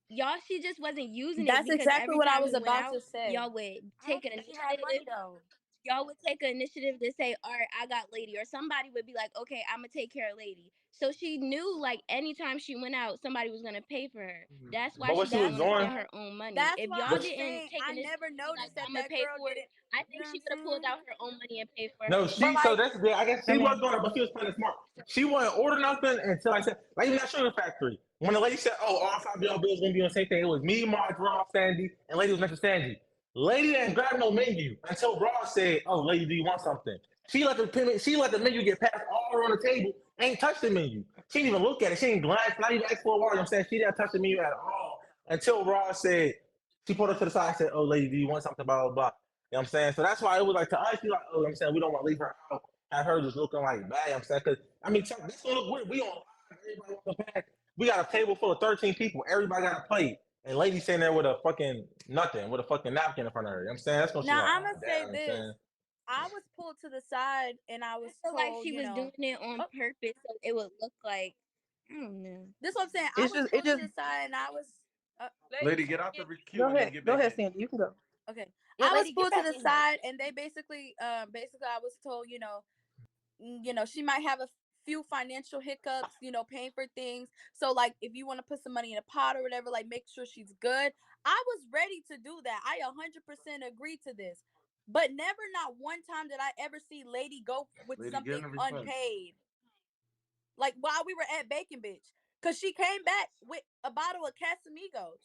Y'all, she just wasn't using it That's because exactly every what I time was we went about to out, say. y'all would I don't take an think she had money initiative. though. Y'all would take an initiative to say, all right, I got lady, or somebody would be like, okay, I'm gonna take care of lady. So she knew like anytime she went out, somebody was gonna pay for her. That's why But what she she didn't was That's want to doing, spend why. her own money. That's If why y'all but I'm she, didn't saying take I initiative never to be like, noticed that I'm gonna that pay girl for it, didn't. I You know think what she I'm would have pulled saying? out her own money and paid for no, her. But she so like, that's the I guess I she mean, was doing it, but she was playing it smart. She wouldn't order nothing until I said, like even that sugar factory. When the lady said, "Oh, all five of y'all bills gonna be on the same thing," it was me, Marge, Ross, Sandy, and lady was next to Sandy. Lady didn't grab no menu until Ross said, "Oh, lady, do you want something?" She let the menu get passed all around the table. Ain't touched the menu. She didn't even look at it. She didn't glance. Not even ask for a word. I'm saying she didn't touch the menu at all until Ross said. She pulled her to the side and said, "Oh, lady, do you want something?" Blah blah blah. You know what I'm saying? So that's why it was like to us, she like, oh, you know what I'm saying we don't want to leave her out, have her just looking like bad. You know what I'm saying? Because, I mean, this one look weird. We on live, everybody on the back. We got a table full of 13 people. Everybody got a plate. And lady sitting there with a fucking nothing, with a fucking napkin in front of her. You know what I'm saying? That's when she's now like, I'm oh, gonna damn, you say know what I'm saying? this: I was pulled to the side and I I was feel like told, she was doing it on oh, purpose so it would look like I don't know. this is what I'm saying. I it's was just it pulled to just the side and I was, Lady, Lady, get out the go queue and then ahead, get go back ahead, in. Sandy. You can go. okay. Yeah, I was lady, get pulled to back the in here. side and they basically I was told, she might have a few financial hiccups, paying for things. So like if you want to put some money in a pot or whatever, like make sure she's good. I was ready to do that. I 100% agree to this. But never, not one time did I ever see Lady go with Lady, get in something the request. unpaid. Like while we were at Bacon Bitch. Cause she came back with a bottle of Casamigos.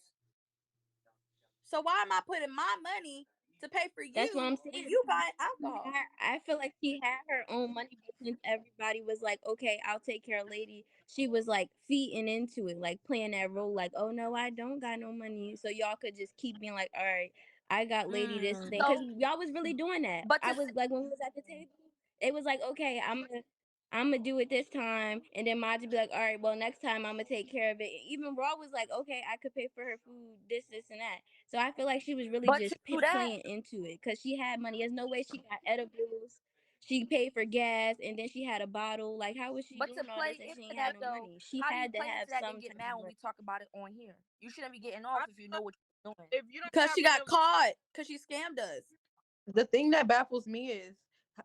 So why am I putting my money to pay for That's what you I'm when saying. you buy alcohol? I feel like she had her own money, but since everybody was like, okay, I'll take care of Lady, she was like feeding into it, like playing that role, like, oh no, I don't got no money. So y'all could just keep being like, all right, I got Lady this thing. Because So, y'all was really doing that. but I was like, when we was at the table, it was like, okay, I'm gonna do it this time, and then Maj would be like, all right, well, next time I'm gonna take care of it. Even Raw was like, okay, I could pay for her food, this, and that. So I feel like she was really but to just do that, playing into it because she had money. There's no way she got edibles. She paid for gas, and then she had a bottle. Like, how was she but to doing all this play and she into ain't that had no though, money? She how do you had to play have into that then some get type mad of when money. we talk about it on here? You shouldn't be getting I off if you feel know like what you're doing. if you don't Cause have she a got nigga, caught. Cause she scammed us. The thing that baffles me is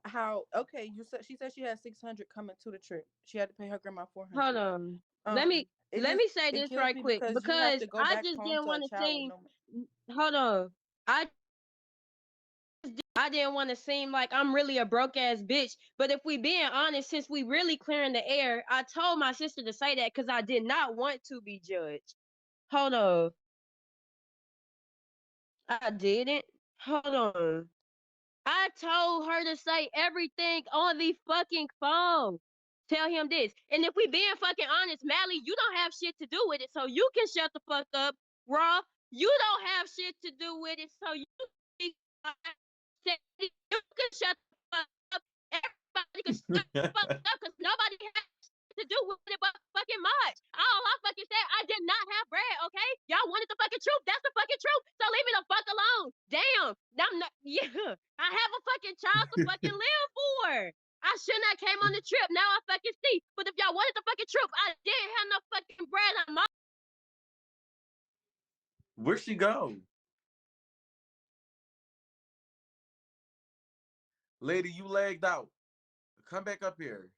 how okay you said she said she had 600 coming to the trip. She had to pay her grandma Hold 400. on. Let me It let just me say it this kills right me quick because you have because to go I back just home didn't to a want to child with seem. no money. Hold on. I didn't want to seem like I'm really a broke ass bitch. But if we being honest, since we really clearing the air, I told my sister to say that because I did not want to be judged. Hold on. I didn't. Hold on. I told her to say everything on the fucking phone. Tell him this. And if we being fucking honest, Mally, you don't have shit to do with it, so you can shut the fuck up. Raw, you don't have shit to do with it, so you can shut the fuck up. Everybody can shut the fuck up because nobody has to do with it but fucking much. All I fucking said, I did not have bread, okay? Y'all wanted the fucking truth. That's the fucking truth. So leave me the fuck alone. Damn. I'm not, yeah. I have a fucking child to fucking live for. I shouldn't have came on the trip. Now I fucking see. But if y'all wanted the fucking truth, I didn't have no fucking bread. I'm Where'd she go? Lady, you lagged out. Come back up here.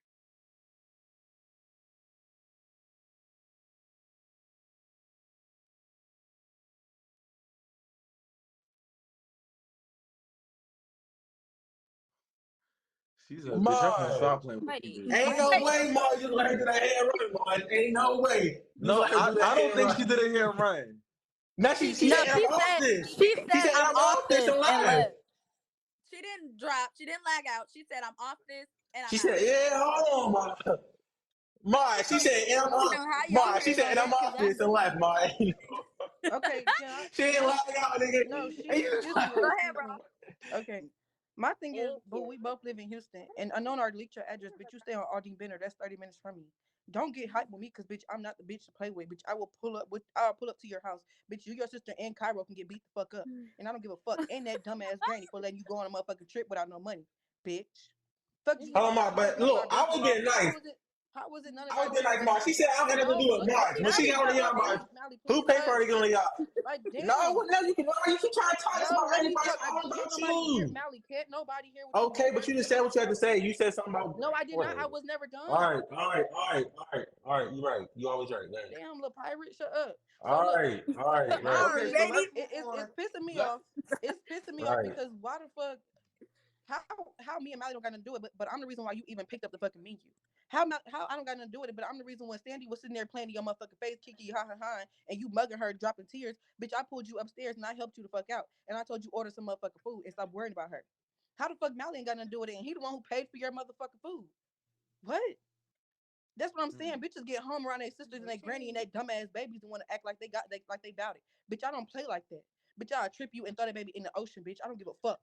She said, bitch, I'm gonna My, stop playing with you, Wait, bitch. ain't no wait. way, Ma, you let her do that hair run, Ma. Ain't no way. You No, let her do that I don't hair think she run. did a hair run. Now she No, said, I'm off this. she She said said, I'm I'm off off this this and and live. left. She didn't drop. She didn't lag out. She said I'm off this and I'm She out. said, yeah, hold on, Ma. Ma, she said, and I'm I don't off. know how y'all Ma, she heard said, all and I'm that because off I this and left, Ma. Okay, She ain't lying out, nigga. no, And she you just excuse me, Go y'all, ahead, excuse bro. me. Okay. My thing is, Thank boo, you. we both live in Houston, and I know I leaked your address, but you stay on Aldine Bender. That's 30 minutes from me. Don't get hype with me, cause bitch, I'm not the bitch to play with. Bitch, I'll pull up to your house. Bitch, you, your sister, and Cairo can get beat the fuck up, and I don't give a fuck. And that dumbass granny for letting you go on a motherfucking trip without no money, bitch. Fuck you hold on, talking Ma. about? You But just want my look, I business. was getting How nice. was it? How was it none of I our was getting nice, business? Ma. She said, I don't have nothing to No, do with look, March. Auntie When she Mally got on the brought yacht, up March, Auntie Mally, who please paid for her hush. to get on the yacht? Like, No, damn. what now you can why you keep trying to talk No, about let me anybody talk. all Can't about nobody hear you? Mally. Can't nobody hear what you Okay, saying. but you just said what you had to say. You said something about No, I did not. I whatever. was never All done. right, all right, all right, all right, all right. You're right. You always right. Dang. Damn, little pirate, shut up. So All look, right, all right, my right. thing Okay, is, so Baby. let's move it's on. pissing me Let off. It's pissing me off Right. because why the fuck? How me and Mally don't got nothing to do it, but I'm the reason why you even picked up the fucking menu. How I don't got nothing to do with it, but I'm the reason when Sandy was sitting there playing to your motherfucking face, kiki ha ha ha, and you mugging her, dropping tears, bitch. I pulled you upstairs and I helped you the fuck out, and I told you order some motherfucking food and stop worrying about her. How the fuck Mally ain't got nothing to do with it, and he the one who paid for your motherfucking food? What? That's what I'm saying. Bitches get home around their sisters and their granny and their dumbass babies and want to act like like they bout it. Bitch, I don't play like that. Bitch, I'll trip you and throw that baby in the ocean, bitch. I don't give a fuck.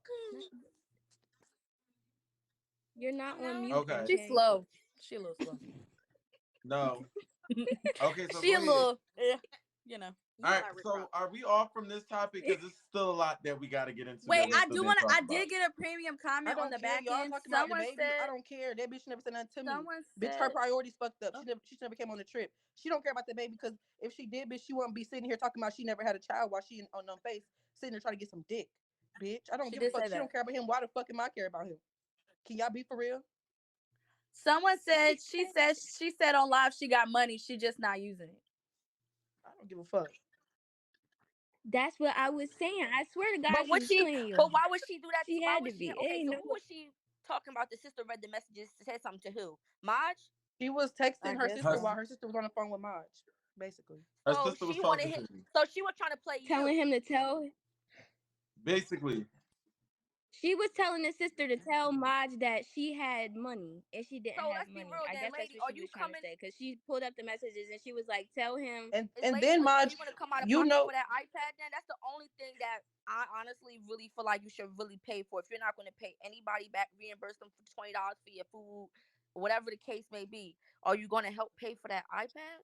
You're not on mute, okay. She's MK. slow. She a little slow. No. Okay, so She go a ahead. little, you know. All right, so are we off from this topic? Because there's still a lot that we got to get into Wait, that we I still do didn't want to. talk I about. did get a premium I comment on don't the care. back Y'all end. talking about the Someone baby. I said. don't care. That bitch never said nothing to me. Someone Bitch, her said. priorities fucked up. Oh, She never came on the trip. She don't care about the baby because if she did, bitch, she wouldn't be sitting here talking about she never had a child while she on them face sitting there trying to get some dick. Bitch, I don't she give a did fuck. say She don't that. care about him. Why the fuck am I care about him? Can y'all be for real? Someone said she said on live she got money. She just not using it. I don't give a fuck. That's what I was saying. I swear to God, But she would was she? playing you. But why would she do that? She Why had to would she? be. It Okay, ain't so no. who was she talking about? The sister read the messages, said something to who? Maj. She was I texting her guess Her, sister so. while her sister was on the phone with Maj, basically. her So sister was she wanted talking him. to me. So she was trying to play Telling you. him to tell. Basically, She was telling his sister to tell Maj that she had money and she didn't So have let's be money. real, I then, guess that's lady. what Are she you was trying to coming? say because she pulled up the messages and she was like, "Tell him." Is And lady? then Are Maj, you gonna come out of you pocket know, for that iPad? Then that's the only thing that I honestly really feel like you should really pay for. If you're not gonna pay anybody back, reimburse them for $20 for your food, whatever the case may be. Are you gonna help pay for that iPad?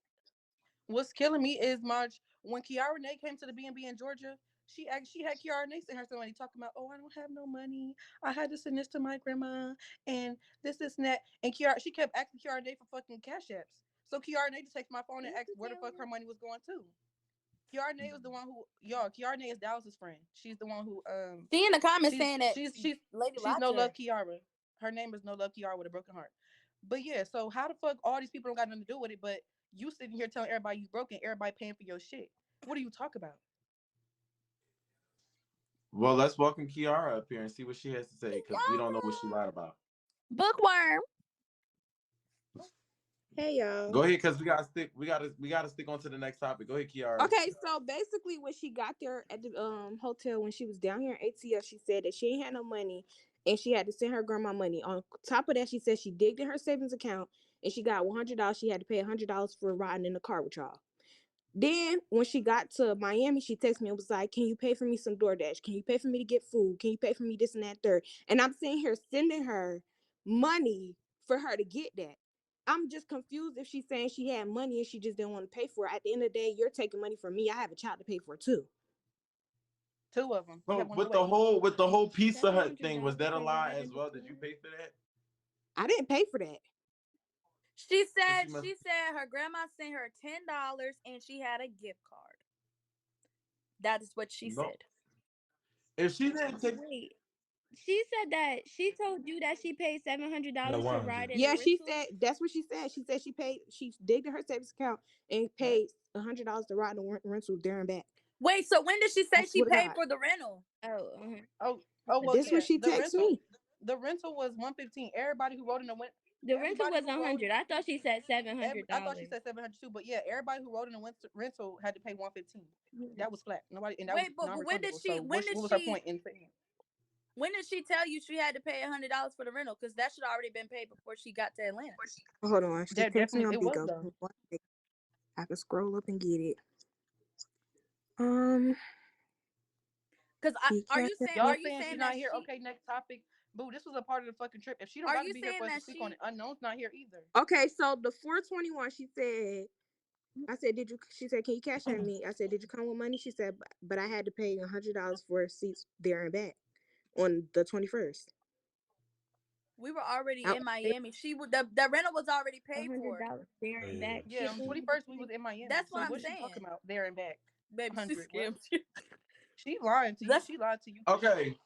what's killing me is Maj. When Kiara Nate came to the B&B in Georgia, she had Kiara Nate send her somebody talking about, oh, I don't have no money. I had to send this to my grandma and this and that. And Kiara, she kept asking Kiara Nate for fucking cash apps. So Kiara Nate just texted my phone and What asked you where the tell fuck her her? money was going to. Kiara Nate was the one who, y'all. Kiara Nate is Dallas's friend. She's the one who She in the comments she's saying that lady she's lied no to love her. Kiara. Her name is No Love Kiara with a broken heart. But yeah, so how the fuck all these people don't got nothing to do with it, but you sitting here telling everybody you broken, everybody paying for your shit. What do you talk about? well, let's welcome Kiara up here and see what she has to say because we don't know what she lied about. Bookworm. Hey y'all. Go ahead, because we gotta stick on to the next topic. Go ahead, Kiara. Okay, so basically when she got there at the hotel when she was down here in ATL, she said that she ain't had no money and she had to send her grandma money. On top of that, she said she digged in her savings account and she got $100. She had to pay $100 for riding in the car with y'all. Then when she got to Miami, she texted me and was like, "Can you pay for me some DoorDash? Can you pay for me to get food? Can you pay for me this and that third?" And I'm sitting here sending her money for her to get that. I'm just confused if she's saying she had money and she just didn't want to pay for it. At the end of the day, you're taking money from me. I have a child to pay for too. Two of them. She So had one on the with the way. whole Pizza Seven Hut hundred thing, was dollars that a for lie riding as the well? Did you car. pay for that? I didn't pay for that. She So said she must. her grandma sent her $10 and she had a gift card. That is what she No. said. If she didn't take. Wait, she said that she told you that she paid No, $700 to ride 100. in the Yeah, she rental. said that's what she said. She said she digged in her savings account and paid $100 to ride the rental there and back. Wait, so when did she I say she swear to paid God. for the rental? Oh, Oh, oh well, This is what yeah. she texted me. The rental was 115. Everybody who rode in the went, the rental everybody was who rode. 100. I thought she said seven hundred I thought she dollars. said 700 too, but yeah, everybody who rode in the rental had to pay 115. That was flat. Nobody, and that was Wait, but when did non-refundable. she? So When what did was her she? point in saying? When did she tell you she had to pay $100 for the rental? Because that should already been paid before she got to Atlanta. Hold on. She That texted me definitely on it was Bigo. though. I can scroll up and get it. Um, Because he are cash you saying? Y'all Are me. you saying she saying not that here? she? Okay, next topic. Boo, this was a part of the fucking trip. If she don't Are got to you be here saying for us to that speak on she? it, unknown's not here either. Okay, so the 421, she said, I said, did you? She said, can you cash at me? I said, did you come with money? She said, but I had to pay $100 for seats there and back on the 21st. We were already I, in Miami. She would the rental was already paid for. $100 there Oh, and yeah. back Yeah, on the shipping. 21st we was in Miami. That's what So I'm what's she talking saying. about? There and back. Baby, she 100. What? scammed you. She lying to you. That's She lied to you for sure. Okay.